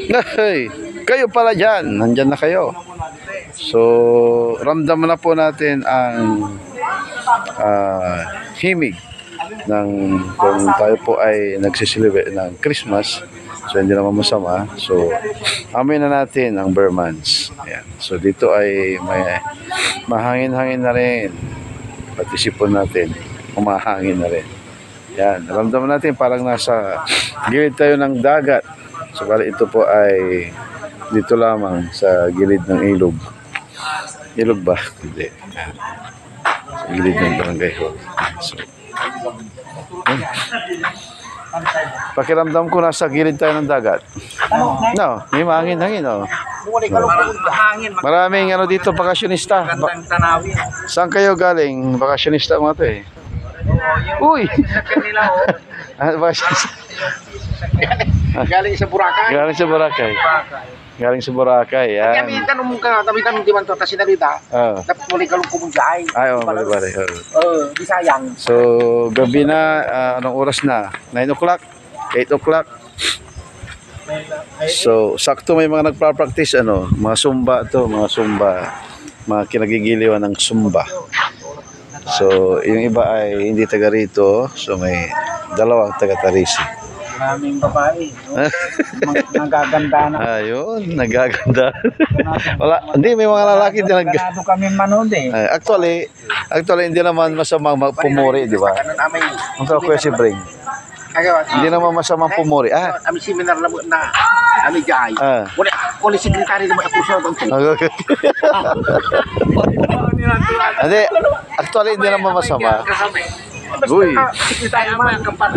Hey, kayo pala dyan. Nandyan na kayo. So, ramdaman na po natin ang himig ng kung tayo po ay nagsisilibre ng Christmas. So, hindi naman masama. So, amoy na natin ang Burmans. Ayan. So, dito ay may mahangin-hangin na rin. Pati sipon natin, umahangin na rin. Yan, ramdaman natin parang nasa gilid tayo ng dagat. So, bali ito po ay dito lamang sa gilid ng ilog. Ilog ba? Hindi. Yan. Sa gilid ng barangay hall. So, pakiramdam ko nasa gilid tayo ng dagat. No, may mahangin-hangin, oh. Maraming ano dito, bakasyonista. Saan kayo galing? Bakasyonista mga to eh. Uy! Galing sa Boracay. Galing sa Boracay. Galing sa Boracay, yan. Kami tanong ka, kami di man to ta sinalita. Dapat muli kalong kumunjay. Ay, oh, bali. Di sayang. So, gabi na, anong oras na? 9 o'clock? 8 o'clock? So, sakto may mga nagpa-practice, mga Zumba to, mga kinagigiliwan ng Zumba. So, yung iba ay hindi taga rito, so may dalawang taga Tarisi. Maraming babae. Nagaganda na. Ayun, nagaganda. Wala, hindi, may mga lalaki din Ganado kami manood eh. Actually, hindi naman masamang pumuri, di ba? Ang Kuya si Bring. Hindi naman masamang pumuri. Kami seminar na kami jay. Wala sekretary na ako sa tungkol. Hindi, actually hindi naman masama. Uy,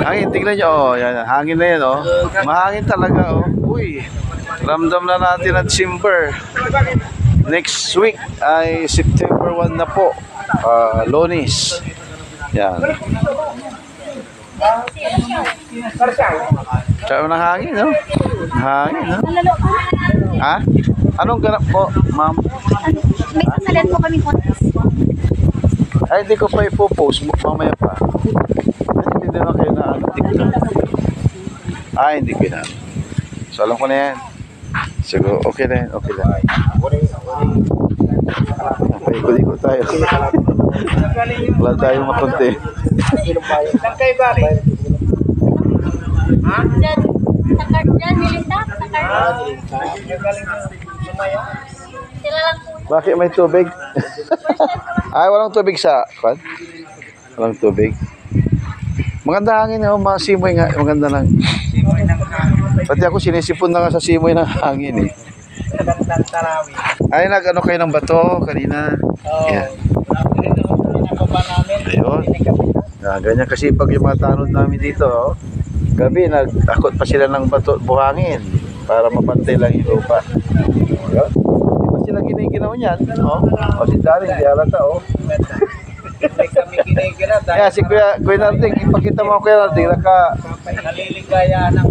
hangin, tignan nyo, oh, yan, hangin na yan, oh. Mahangin talaga, oh. Uy, ramdam na natin ang December. Next week ay September 1 na po, Lunes. Yan. Tsaka ng hangin, no? Hangin, no? Ha? Anong ganap po, ma'am? May kasalan po kami contest. Ay, hindi ko pa ipopost. Mamaya pa. Hindi na kayo na ano. Hindi ko na. So, alam ko na yan. Siguro, okay na yan. Okay lang. Paikot-ikot tayo. Wala tayo makunti. Saan kayo bali? Ha? Sa card dyan, nilita. Sa card. Sila lang po. Bakit may tubig? Ay, walang tubig sa... What? Walang tubig. Maganda hangin, oh. Simoy nga. Maganda lang. Pati ako sinisipon na nga sa simoy ng hangin, eh. Ay, nag-ano kayo ng bato kanina. Yan. Ayun. Ganyan kasi pag yung mga tanod namin dito, oh. Gabi, nag-akot pa sila ng bato buhangin para mapantay lang yung lupa. Ayun. Sila giniginaw niyan, oh. O si Daring, di halata, oh. Kami ginigina Kaya si Kuya Narding, ipakita mo Kuya Narding, naliligaya ng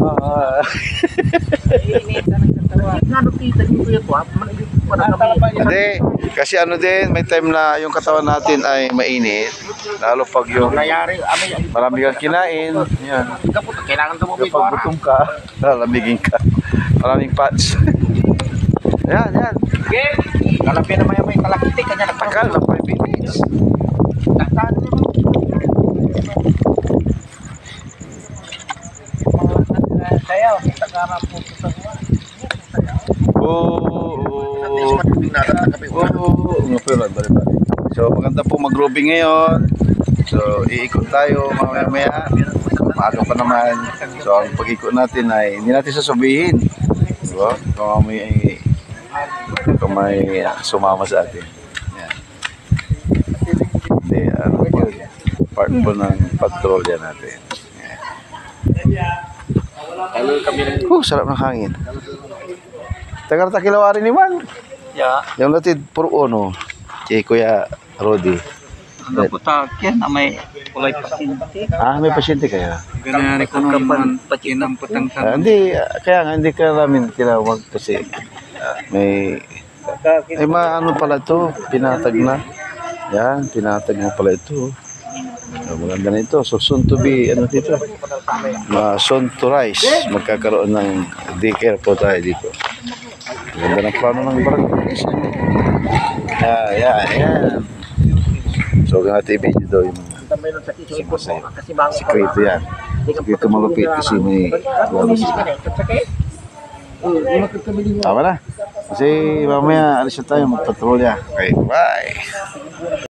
Hindi, kasi ano din, may time na yung katawan natin ay mainit, lalo pag yung marami kang kinain, yan. Kailangan tumubig Kapag gutom ka, lalamigin ka, maraming fats. Yan. Kalapin naman yung may kalakiti kanya Takal na 5 minutes. Takal naman. Sayaw, takara po sa So maganda po mag-grouping ngayon. So iikot tayo mamaya. Maaga pa naman. So ang pag-ikot natin ay hindi natin sasabihin. Diba? Kung may sumama sa atin. Yan. Hindi, part po ng patrolya natin. Sarap ng hangin. Tagarta kilawari ni Man. Yeah. Yung latid puro no. Si Kuya Rodi. Ano po takyan na may kulay pasyente? May pasyente kayo? Ganyan ko naman pasyente putang Hindi, kaya nga hindi ka namin tinawag kasi may ano pala to, pinatag na. Yan, pinatag mo pala ito. So, maganda na ito. So, soon to be, ano dito? Soon to rise. Magkakaroon ng daycare po tayo dito. Maganda ng plano ng barangay. Yan. So, huwag natin i-video daw yung sikreto yan. Sikreto malupit kasi may tama na. Kasi mamaya alis na tayo magpatrolya. Okay, bye!